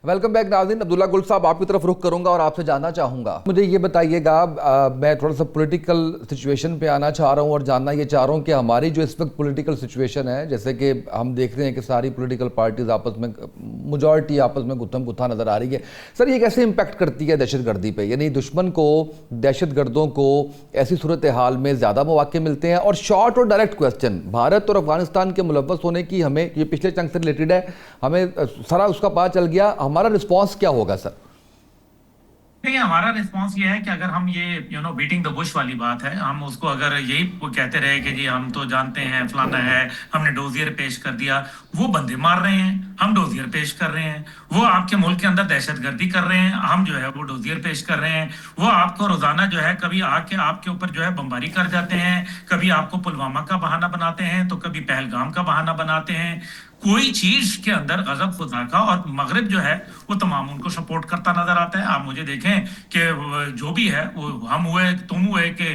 Welcome back नाज़रीन। अब्दुल्ला गुल साहब आपकी तरफ रुख करूंगा और आपसे जानना चाहूँगा, मुझे ये बताइएगा, मैं थोड़ा सा पॉलिटिकल सिचुएशन पे आना चाह रहा हूँ और जानना ये चाह रहा हूँ कि हमारी जो इस वक्त पॉलिटिकल सिचुएशन है, जैसे कि हम देख रहे हैं कि सारी पॉलिटिकल पार्टीज आपस में, मेजॉरिटी आपस में गुत्थम गुत्था नज़र आ रही है। सर, ये कैसे इम्पैक्ट करती है दहशत गर्दी पे? यानी दुश्मन को, दहशत गर्दों को ऐसी सूरत हाल में ज़्यादा मौके मिलते हैं? और शॉर्ट और डायरेक्ट क्वेश्चन, भारत और अफगानिस्तान के मुलव्वस होने की, हमें ये पिछले चंक से रिलेटेड है, हमें सारा उसका पता चल गया, हमारा रिस्पांस क्या होगा सर? देखिए, हमारा रिस्पांस ये है कि अगर हम ये बीटिंग द बुश वाली बात है, हम उसको अगर यही कहते रहे कि जी हम तो जानते हैं फलाना है, हमने डोजियर पेश कर दिया, वो बंदे मार रहे हैं, हम डोजियर पेश कर रहे हैं, वो आपके मुल्क के अंदर दहशतगर्दी कर रहे हैं, हम जो है वो डोजियर पेश कर रहे हैं, वो आपको रोजाना जो है कभी आके आपके ऊपर जो है बमबारी कर जाते हैं, कभी आपको पुलवामा का बहाना बनाते हैं, तो कभी पहलगाम का बहाना बनाते हैं। कोई चीज के अंदर गजब खुदा का, और मगरिब जो है वो तमाम उनको सपोर्ट करता नजर आता है। आप मुझे देखें कि जो भी है, वो हम हुए, तुम हुए, कि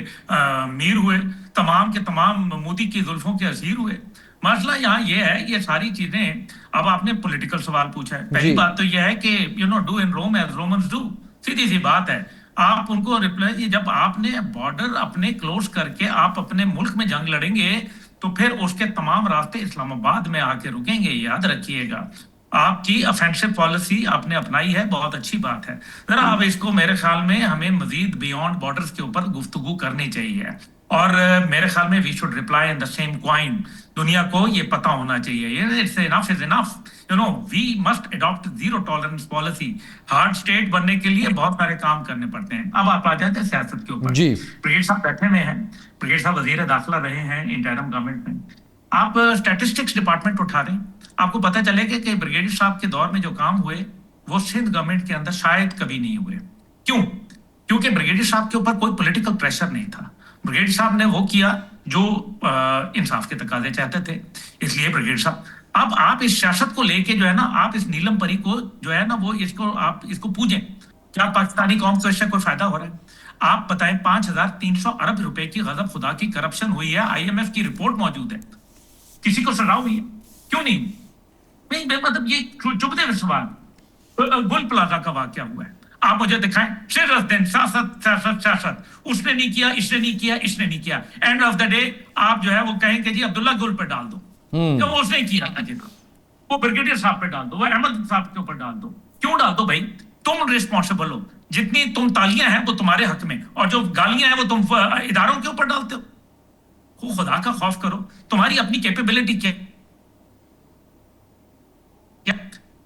मीर हुए, तमाम के तमाम मोदी की जुल्फों के असीर हुए। मसला यहाँ ये है, ये सारी चीजें, अब आपने पॉलिटिकल सवाल पूछा है, पहली बात तो यह है कि do in Rome as Romans do, सीधी सी बात है। आप उनको रिप्लाई, जब आपने बॉर्डर अपने क्लोज करके आप अपने मुल्क में जंग लड़ेंगे तो फिर उसके तमाम रास्ते इस्लामाबाद में आके रुकेंगे, याद रखिएगा। आपकी ऑफेंसिव पॉलिसी आपने अपनाई है, बहुत अच्छी बात है। जरा अब इसको मेरे ख्याल में हमें मजीद बियॉन्ड बॉर्डर्स के ऊपर गुफ्तगू करनी चाहिए, और मेरे ख्याल में we should reply in the same coin. दुनिया को ये पता होना चाहिए, it's enough is enough, we must adopt zero tolerance policy. Hard state बनने के लिए बहुत सारे काम करने पड़ते हैं। अब आप आ जाते हैं सियासत के ऊपर। ब्रिगेड साहब बैठे हुए हैं, ब्रिगेड साहब वजीर दाखिला रहे हैं इंटरिम गवर्नमेंट में। आप स्टैटिस्टिक्स डिपार्टमेंट उठा दें, आपको पता चलेगा कि ब्रिगेडियर साहब के दौर में जो काम हुए वो सिंध गवर्नमेंट के अंदर शायद कभी नहीं हुए। क्यों? क्योंकि ब्रिगेडियर साहब के ऊपर कोई पॉलिटिकल प्रेशर नहीं था। ब्रिगेडियर साहब ने वो किया जो इंसाफ के तकाजे चाहते थे, इसलिए ब्रिगेडियर साहब। अब आप इस सियासत को लेके जो है ना, आप इस नीलम परी को जो है ना, वो इसको पूजें, क्या पाकिस्तानी कौम को इससे कोई फायदा हो रहा है? आप बताएं, 5,300 अरब रुपए की गजब खुदा की करप्शन हुई है, IMF की रिपोर्ट मौजूद है, किसी को सजा हुई है? क्यों नहीं? मतलब ये चुभते हुए सवाल। गुल प्लाजा का वाकया हुआ है, आप मुझे दिखाएं, सिर्फ दिन सियासत सियासत सियासत, उसने नहीं किया, इसने नहीं किया, इसने नहीं किया। एंड ऑफ द डे आप जो है वो कहें कि जी अब्दुल्ला गुल पे डाल दो, तो वो उसने किया था, वो ब्रिगेडियर साहब पे डाल दो, वो अहमद साहब के ऊपर डाल दो। क्यों डाल दो भाई? तुम रिस्पॉन्सिबल हो, जितनी तुम तालियां हैं वो तुम्हारे हक में, और जो गालियां हैं वो तुम इदारों के ऊपर डालते हो। खुदा का खौफ करो, तुम्हारी अपनी कैपेबिलिटी क्या?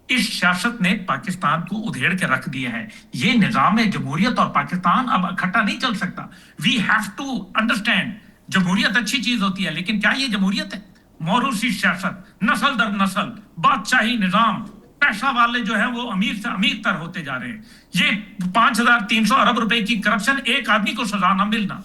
इस सियासत ने पाकिस्तान को उधेड़ के रख दिया है। ये निजाम जमहूरियत और पाकिस्तान अब इकट्ठा नहीं चल सकता। वी हैव टू अंडरस्टैंड, जमहूरियत अच्छी चीज होती है, लेकिन क्या ये जमहूरियत है? मौरूसी सियासत, नस्ल दर नस्ल, बादशाही निजाम, पैसा वाले जो है वो अमीर से अमीर तर होते जा रहे हैं। ये 5,300 अरब रुपए की करप्शन, एक आदमी को सजा ना मिलना,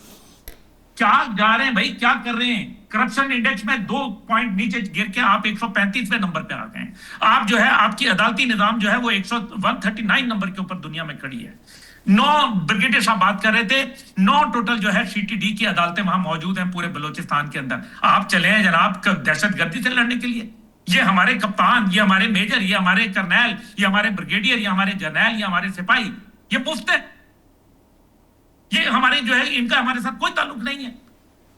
क्या जा रहे हैं भाई, क्या कर रहे हैं? करप्शन इंडेक्स में 2 पॉइंट नीचे गिर के आप 135वें नंबर पे आ गए हैं। आप जो है, आपकी अदालती निजाम जो है वो 139 नंबर के ऊपर दुनिया में खड़ी है। 9 ब्रिगेडियर साहब बात कर रहे थे, 9 टोटल जो है CTD की अदालतें वहां मौजूद हैं पूरे बलोचिस्तान के अंदर। आप चले हैं जनाब दहशतगर्दी से लड़ने के लिए। ये हमारे कप्तान, ये हमारे मेजर, ये हमारे कर्नल, ये हमारे ब्रिगेडियर, ये हमारे जर्नल, ये हमारे सिपाही, ये मुफ्त है। ये हमारे जो है, इनका हमारे साथ कोई ताल्लुक नहीं है।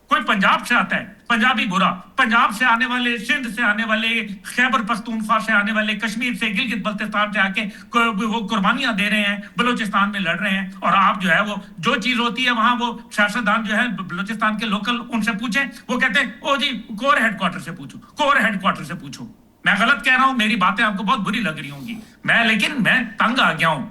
कोई पंजाब से आता है, पंजाबी बुरा, पंजाब से आने वाले, सिंध से आने वाले, खैबर पख्तूनख्वा से आने वाले, कश्मीर से, गिलगित बल्तिस्तान से आके वो कुर्बानियां दे रहे हैं, बलोचिस्तान में लड़ रहे हैं। और आप जो है वो जो चीज होती है वहां, वो सियासतदान जो है बलोचिस्तान के लोकल, उनसे पूछें, वो कहते हैं ओ जी कोर हेडक्वार्टर से पूछो, कोर हेडक्वार्टर से पूछो। मैं गलत कह रहा हूं, मेरी बातें आपको बहुत बुरी लग रही होंगी, लेकिन मैं तंग आ गया हूं।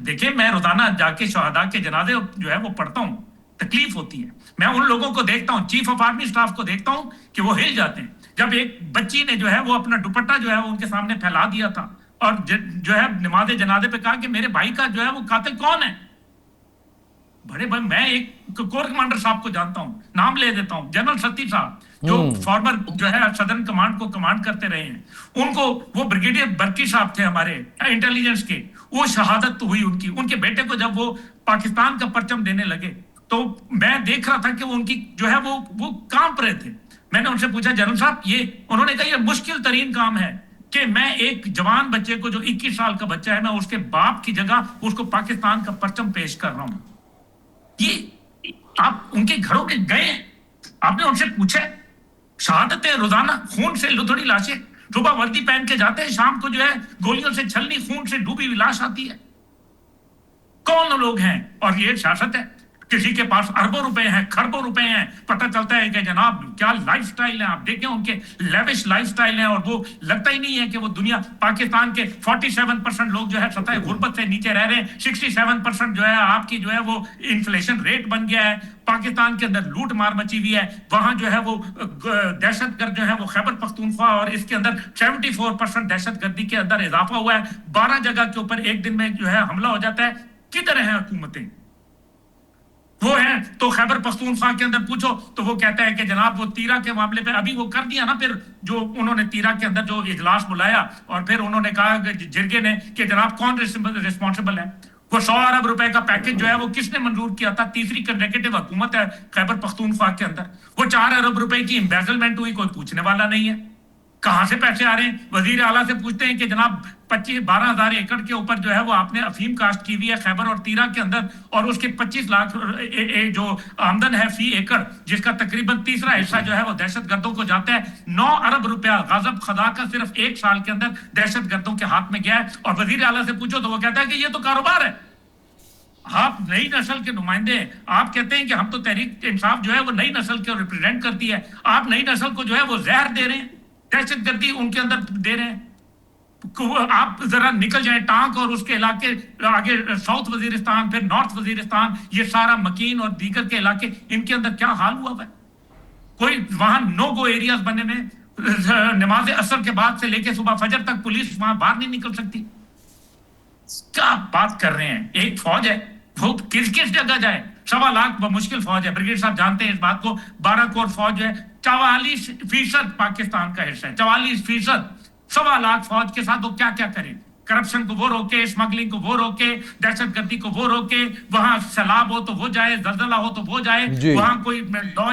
देखिए, मैं रोजाना जाके शहादा के जनाजे जो है वो पढ़ता हूं, तकलीफ होती है। मैं उन लोगों को देखता हूं, चीफ ऑफ आर्मी स्टाफ को देखता हूं कि वो हिल जाते हैं। जब एक बच्ची ने जो है वो अपना दुपट्टा जो है वो उनके सामने फैला दिया था, और जो है नमाज जनाजे पे कहा कि मेरे भाई का जो है वो कातिल कौन है। बड़े भाई, मैं एक कोर कमांडर साहब को जानता हूं, नाम ले देता हूं, जनरल सत्ती साहब, जो फॉर्मर जो है सदर्न कमांड को कमांड करते रहे हैं। उनको, वो ब्रिगेडियर बर्की साहब थे हमारे इंटेलिजेंस के, वो शहादत हुई उनकी। उनके बेटे को जब वो पाकिस्तान का परचम देने लगे तो मैं देख रहा था कि वो उनकी जो है वो कांप रहे थे। मैंने उनसे पूछा, जनरल साहब ये, उन्होंने कहा ये मुश्किल तरीन काम है, کہ میں ایک جوان بچے کو جو 21 سال کا بچہ ہے میں اس کے باپ کی جگہ اس کو پاکستان کا پرچم پیش کر رہا ہوں. یہ آپ ان کے گھروں کے گئے ہیں, آپ نے ان سے پوچھا شہادتیں روزانہ خون سے لتھڑی لاشیں, صبح وردی پہن کے جاتے ہیں, شام کو جو ہے گولیوں سے چھلنی خون سے ڈوبی ہوئی لاش آتی ہے. کون لوگ ہیں؟ اور یہ سیاست ہے. کسی کے پاس اربوں روپے ہیں, کھربوں روپے ہیں, پتہ چلتا ہے کہ جناب کیا لائف سٹائل ہے. آپ دیکھیں ان کے لیوش لائف سٹائل ہیں, اور وہ لگتا ہی نہیں ہے کہ وہ دنیا. پاکستان کے 47% لوگ جو ہے سطح غربت سے نیچے رہ رہے ہیں, 67% جو ہے آپ کی جو ہے وہ انفلیشن ریٹ بن گیا ہے. پاکستان کے اندر لوٹ مار مچی ہوئی ہے. وہاں جو ہے وہ دہشت گرد جو ہے وہ خیبر پختونخوا, اور اس کے اندر 74% دہشت گردی کے اندر اضافہ ہوا ہے. 12 جگہ کے اوپر ایک دن میں جو ہے حملہ ہو جاتا ہے. کدھر ہیں حکومتیں؟ وہ ہیں تو خیبر پختونخوا کے اندر پوچھو تو وہ کہتا ہے کہ جناب وہ تیرا کے معاملے پہ ابھی وہ کر دیا نا. پھر جو انہوں نے تیرا کے اندر جو اجلاس بلایا اور پھر انہوں نے کہا کہ جرگے نے کہ جناب کون ریسپانسبل ہے. وہ 100 ارب روپے کا پیکج جو ہے وہ کس نے منظور کیا تھا؟ تیسری کنزیکٹیو حکومت ہے خیبر پختونخوا کے اندر. وہ 4 ارب روپے کی امبیزلمنٹ ہوئی, کوئی پوچھنے والا نہیں ہے. کہاں سے پیسے آ رہے ہیں؟ وزیر اعلیٰ سے پوچھتے ہیں کہ جناب 12,000 ایکڑ کے اوپر جو ہے وہ آپ نے افیم کاشت کی ہوئی ہے خیبر اور تیرا کے اندر, اور اس کے 25 لاکھ جو آمدن ہے فی ایکڑ, جس کا تقریباً تیسرا حصہ جو ہے وہ دہشت گردوں کو جاتا ہے. 9 ارب روپیہ غضب خدا کا صرف ایک سال کے اندر دہشت گردوں کے ہاتھ میں گیا ہے. اور وزیر اعلیٰ سے پوچھو تو وہ کہتا ہے کہ یہ تو کاروبار ہے. آپ نئی نسل کے نمائندے ہیں, آپ کہتے ہیں کہ ہم تو تحریک انصاف جو ہے وہ نئی نسل کے ریپرزینٹ کرتی ہے. آپ نئی نسل کو جو ہے وہ زہر دے رہے ہیں, دہشت گردی ان کے اندر دے رہے ہیں. آپ ذرا نکل جائیں ٹانک اور اس کے علاقے آگے ساؤتھ وزیرستان, پھر نارتھ وزیرستان, یہ سارا مکین اور دیگر کے علاقے, ان کے اندر کیا حال ہوا ہے. کوئی وہاں نو گو ایریاز بنے میں, نماز عصر کے بعد سے لے کے صبح فجر تک پولیس وہاں باہر نہیں نکل سکتی. کیا بات کر رہے ہیں؟ ایک فوج ہے, وہ کس جگہ جائے؟ 1.25 لاکھ مشکل فوج ہے. بریگیڈ صاحب جانتے ہیں اس بات کو. 12 کروڑ فوج ہے, 44% پاکستان کا حصہ ہے, 44%. 1.25 لاکھ فوج کے ساتھ وہ کیا کیا کریں؟ کرپشن کو وہ روکے, اسمگلنگ کو وہ روکے, دہشت گردی کو وہ روکے, وہاں سیلاب ہو تو وہ جائے, زلزلہ ہو تو وہ جائے, وہاں کوئی لا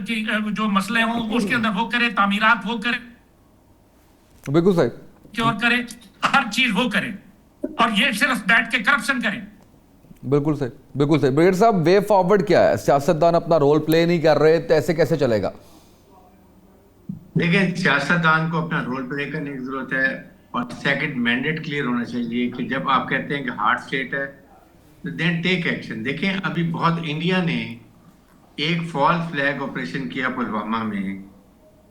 کی جو مسئلے ہوں اس کے اندر وہ کرے, تعمیرات وہ کرے, بالکل صحیح, اور کرے, ہر چیز وہ کرے, اور یہ صرف بیٹھ کے کرپشن کریں. بالکل صحیح, بالکل صحیح. بریگیڈ صاحب, وے فارورڈ کیا ہے؟ سیاستدان اپنا رول پلے نہیں کر رہے تو ایسے کیسے چلے گا؟ دیکھیں, سیاستدان کو اپنا رول پلے کرنے کی ضرورت ہے, اور سیکنڈ مینڈیٹ کلیئر ہونا چاہیے کہ جب آپ کہتے ہیں کہ ہارڈ اسٹیٹ ہے تو دین ٹیک ایکشن. دیکھیں, ابھی بہت انڈیا نے ایک فالس فلیگ آپریشن کیا پلوامہ میں,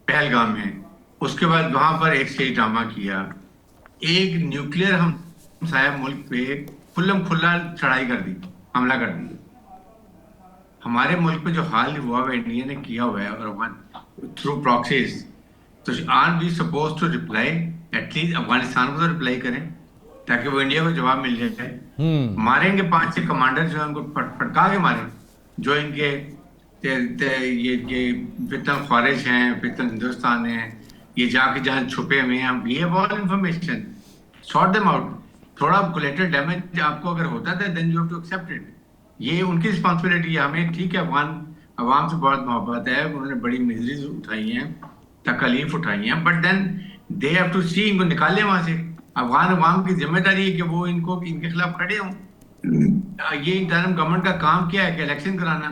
پہلگام میں, اس کے بعد وہاں پر ایک اسٹیج ڈرامہ کیا, ایک نیوکلیئر ہمسایہ ملک پہ کھلم کھلا چڑھائی کر دی, حملہ کر دی. ہمارے ملک میں جو حال ہوا ہے انڈیا نے کیا ہوا ہے, اور تھرو پراکسیز, تو are we suppose to reply, at least Afghanistan کو تو ریپلائی کریں تاکہ وہ انڈیا کو جواب مل جائے. ماریں گے 5-6 کمانڈر جو ہیں ان کو پھٹکا کے ماریں, جو ان کے یہ فتن خارج ہیں, فتن ہندوستان ہیں, یہ جا کے جہاں چھپے ہوئے ہیں, we have all information, sort them out. تھوڑا کولیٹرل ڈیمیج آپ کو اگر ہوتا ہے then you have to accept it. یہ ان کی رسپانسبلٹی ہے. ہمیں ٹھیک ہے عوام سے بہت محبت ہے, انہوں نے بڑی میزریز اٹھائی ہیں, تکالیف اٹھائی ہیں, but then they have to see, ان کو نکالیں وہاں سے. افغان عوام کی ذمہ داری ہے کہ وہ ان کے خلاف کھڑے ہوں. یہ انٹرم گورنمنٹ کا کام کیا ہے کہ الیکشن کرانا.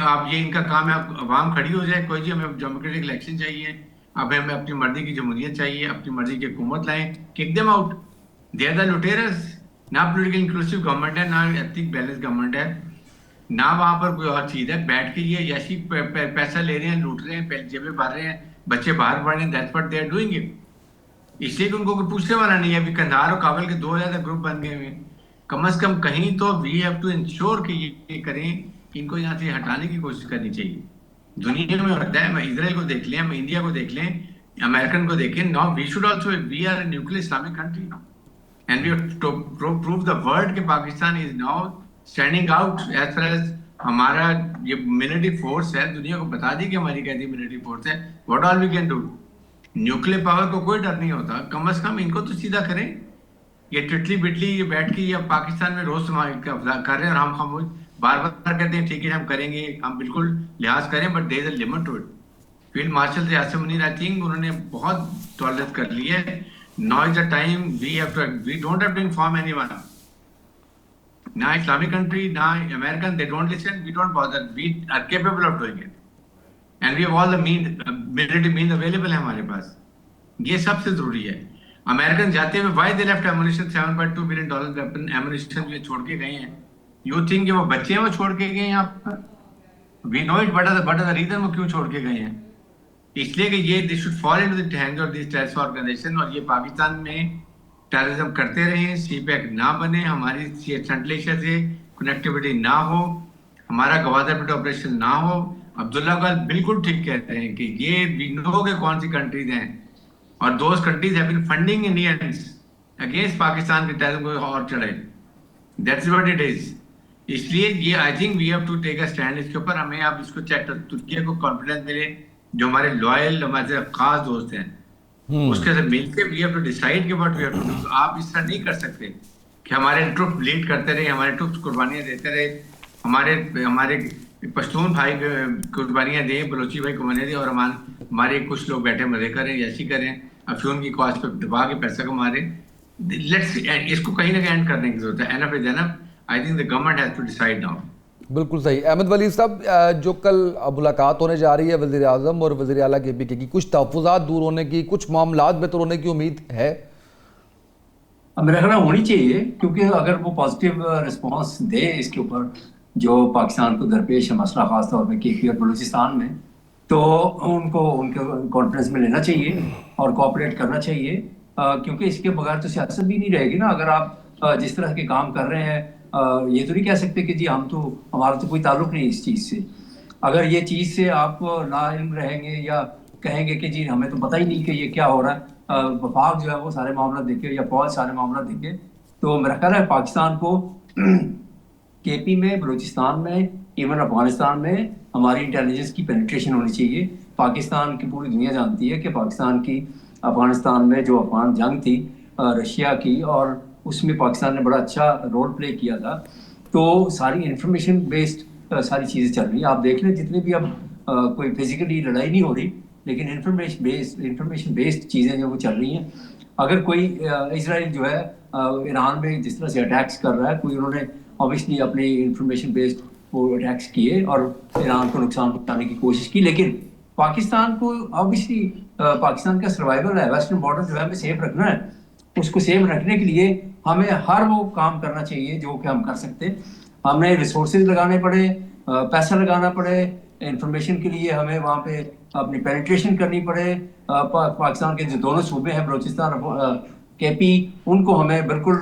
آپ یہ ان کا کام ہے, عوام کھڑی ہو جائے, کوئی جی ہمیں ڈیموکریٹک الیکشن چاہیے, اب ہمیں اپنی مرضی کی جمہوریت چاہیے, اپنی مرضی کی حکومت لائیں, kick them out. They are the looters. نہ پولیٹیکل انکلوسیو گورنمنٹ ہے, نہ ایتھک بیلنس گورنمنٹ ہے, نہ وہاں پر کوئی اور چیز ہے. بیٹھ کے یہ یاشی پیسہ لے رہے ہیں, لوٹ رہے ہیں, جیبیں بھر رہے ہیں, بچے باہر پڑھ رہے ہیں. That's what they are doing it. اس لیے کہ ان کو کوئی پوچھنے والا نہیں ہے. ابھی قندھار اور کابل کے 2 زیادہ گروپ بن گئے ہوئے. کم از کم کہیں تو وی ہیو ٹو انشور کہ یہ کریں, ان کو یہاں سے ہٹانے کی کوشش کرنی چاہیے. دنیا میں ہوتا ہے, اسرائیل کو دیکھ لیں, انڈیا کو دیکھ لیں, امریکن کو دیکھیں. Now we should also, we are a nuclear Islamic country, and we have to prove the world کہ Pakistan is now standing out as far as ہمارا یہ ملٹری فورس ہے. دنیا کو بتا دی کہ ہماری کیسی ملٹری فورس ہے. what all we can do. Nuclear power کو کوئی ڈر نہیں ہوتا. کم از کم ان کو تو سیدھا کریں. یہ ٹٹلی بٹلی یہ بیٹھ کے یہ پاکستان میں روز کر رہے ہیں, اور ہم خاموش بار بار کہتے ہیں ٹھیک ہے ہم کریں گے, ہم بالکل لحاظ کریں, but there is a limit to it. Field marshal سے عاصم منیر, آئی تھنک انہوں نے بہت ٹالریٹ کر لی ہے. Now is the time we don't have to inform anyone. Now Islamic country, now American, they don't listen, we don't bother. We are capable of doing it. And we have all the military means available है हमारे पास. ये सबसे जरूरी है. American जाते हुए why they left ammunition, $7.2 billion weapon ammunition ये छोड़ के गए हैं. You think कि वो बच्चे हैं वो छोड़ के गए हैं यहाँ पर? We know it, but what are the reason वो क्यों छोड़ के गए हैं? इसलिए कि ये they should fall into the hands of these terrorist organization, और ये पाकिस्तान में टेररिज्म करते रहे, सीपैक ना बने, हमारी सेंट्रल एशिया से कनेक्टिविटी ना हो, हमारा गवादर पिट ऑपरेशन ना हो. अब्दुल्ला गाल बिल्कुल ठीक कहते हैं कि ये वी नो के कौन सी कंट्रीज हैं, और those countries have been funding Indians against Pakistan के टेररिज्म को और चढ़े. That's what it is. इसलिए ये I think we have to take a stand इसके ऊपर. हमें आप इसको चेक कर, तुर्की को कॉन्फिडेंस मिले, जो हमारे लॉयल हमारे खास दोस्त हैं, उसके साथ मिलकर वी हैव टू डिसाइड कि what we have to do. आप इस तरह नहीं कर सकते कि हमारे ट्रुप लीड करते रहे, हमारे ट्रुप कुर्बानियां देते रहे, हमारे पश्तून भाई कुर्बानियां दें, बलोची भाई कुर्बानियां दें, और हमारे कुछ लोग बैठे मजे करें, ऐसी करें, अफ्यून की कॉस्ट पे दबा के पैसा कमा रहे. लेट्स इसको कहीं ना कहीं एंड करने की जरूरत है. Enough is enough. I think the government has to decide now. बिल्कुल सही. अहमद वली साहब, जो कल मुलाकात होने जा रही है वज़ीर आज़म और वज़ीर आला KPK की, कुछ तहफ़्फ़ुज़ात दूर होने की, कुछ मामलात बेहतर होने की उम्मीद है? मेरा ख्याल होनी चाहिए, क्योंकि अगर वो पॉजिटिव रिस्पांस दे इसके ऊपर जो पाकिस्तान को दरपेश है मसला, ख़ास तौर पर KP और बलूचिस्तान में, तो उनको उनके कॉन्फिडेंस में लेना चाहिए और कोऑपरेट करना चाहिए, क्योंकि इसके बगैर तो सियासत भी नहीं रहेगी ना. अगर आप जिस तरह के काम कर रहे हैं, ये तो नहीं कह सकते कि जी हमारा तो कोई ताल्लुक नहीं इस चीज़ से. अगर ये चीज़ से आप नाइल्म रहेंगे या कहेंगे कि जी हमें तो पता ही नहीं कि ये क्या हो रहा है, वफाक जो है वो सारे मामला देखे या फौज सारे मामला देखे, तो मेरा ख्याल है पाकिस्तान को KP में, बलूचिस्तान में, इवन अफगानिस्तान में हमारी इंटेलिजेंस की पेनिट्रेशन होनी चाहिए. पाकिस्तान की पूरी दुनिया जानती है कि पाकिस्तान की अफगानिस्तान में जो अफगान जंग थी रशिया की, और उसमें पाकिस्तान ने बड़ा अच्छा रोल प्ले किया था. तो सारी इंफॉर्मेशन बेस्ड सारी चीज़ें चल रही हैं. आप देख लें जितनी भी अब कोई फिजिकली लड़ाई नहीं हो रही, लेकिन इंफॉर्मेशन बेस्ड चीज़ें जो वो चल रही हैं. अगर कोई इजराइल जो है ईरान में जिस तरह से अटैक्स कर रहा है, कोई उन्होंने ऑब्वियसली अपनी इंफॉर्मेशन बेस्ड वो अटैक्स किए और ईरान को नुकसान पहुंचाने की कोशिश की, लेकिन पाकिस्तान को ऑब्वियसली पाकिस्तान का सर्वाइवल है, वेस्टर्न बॉर्डर जो है हमें सेफ रखना है. उसको सेफ रखने के लिए हमें हर वो काम करना चाहिए जो कि हम कर सकते हैं. हमें रिसोर्सेज लगाने पड़े, पैसा लगाना पड़े, इंफॉर्मेशन के लिए हमें वहाँ पे अपनी पेनिट्रेशन करनी पड़े. पाकिस्तान के जो दोनों सूबे हैं, बलूचिस्तान KP, उनको हमें बिल्कुल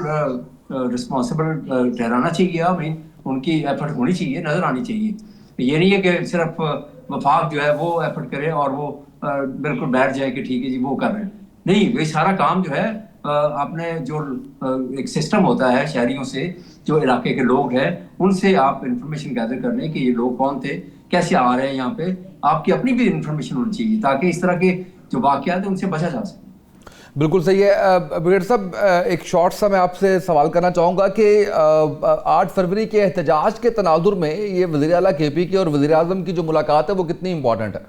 रिस्पॉन्सिबल ठहराना चाहिए. हमें उनकी एफर्ट होनी चाहिए, नज़र आनी चाहिए. ये नहीं है कि सिर्फ वफाक जो है वो एफर्ट करे और वो बिल्कुल बैठ जाए कि ठीक है जी वो कर रहे हैं. नहीं, वही सारा काम जो है आपने जो एक सिस्टम होता है शहरियों से, जो इलाके के लोग हैं, उनसे आप इंफॉर्मेशन गैदर कर लें कि ये लोग कौन थे, कैसे आ रहे हैं यहाँ पे. आपकी अपनी भी इंफॉर्मेशन होनी चाहिए ताकि इस तरह के जो वाक़यात हैं उनसे बचा जा सके. बिल्कुल सही है. ब्रिगेडियर साहब, एक शॉर्ट सा मैं आपसे सवाल करना चाहूँगा कि 8 फरवरी के एहतजाज के तनाजुर में ये वज़ीर आला KP की और वज़ीर आज़म की जो मुलाकात है वो कितनी इंपॉर्टेंट है?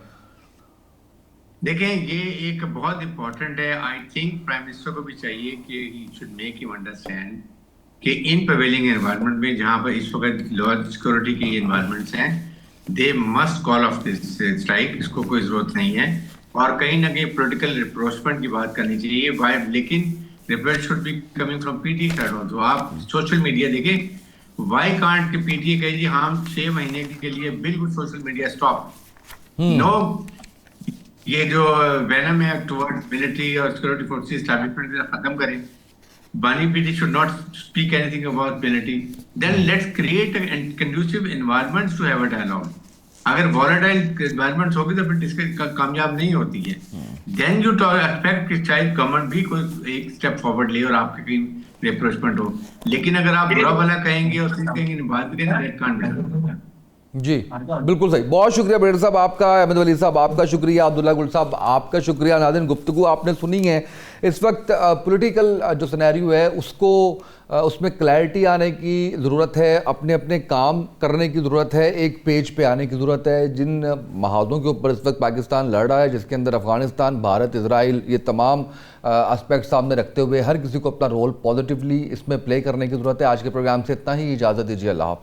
देखें, ये एक बहुत इम्पोर्टेंट है. आई थिंक प्राइम मिनिस्टर को भी चाहिए कि he should make him understand कि इन प्रिवेलिंग एनवायरनमेंट में जहाँ पर इस वक्त लोअर सिक्योरिटी की एनवायरनमेंट्स हैं, they must call of this strike. इसको कोई ज़रूरत नहीं है, और कहीं ना कहीं पॉलिटिकल रिप्रोचमेंट की बात करनी चाहिए. लेकिन reproach should be coming from PTI side also. आप सोशल मीडिया देखें, वाई कांट के PTI कहे जी हम 6 महीने के लिए बिल्कुल सोशल मीडिया स्टॉप. नो, ये जो वेनम है टुवर्ड्स मिलिट्री और सिक्योरिटी फोर्सेस एस्टैब्लिशमेंट खत्म करें. Bani PD should not speak anything about military. Then let's create a conducive environment to have a dialogue. अगर volatile environments होगी तो फिर डिस्कशन कामयाब नहीं होती है. Then you expect कि शायद गवर्नमेंट भी कोई एक स्टेप फॉरवर्ड ले और आपके कहीं रिप्रोचमेंट हो. लेकिन अगर आप बुरा भला कहेंगे और कहेंगे बात भी कहेंगे, that can't be done. جی بالکل صحیح. بہت شکریہ بریڈر صاحب آپ کا, احمد ولی صاحب آپ کا شکریہ, عبداللہ گل صاحب آپ کا شکریہ. ناظرین گفتگو آپ نے سنی ہے. اس وقت پولیٹیکل جو سینیریو ہے اس میں کلیئرٹی آنے کی ضرورت ہے, اپنے اپنے کام کرنے کی ضرورت ہے, ایک پیج پہ آنے کی ضرورت ہے. جن محاذوں کے اوپر اس وقت پاکستان لڑ رہا ہے, جس کے اندر افغانستان, بھارت, اسرائیل, یہ تمام اسپیکٹ سامنے رکھتے ہوئے ہر کسی کو اپنا رول پازیٹیولی اس میں پلے کرنے کی ضرورت ہے. آج کے پروگرام سے اتنا ہی, اجازت دیجیے, اللہ حافظ.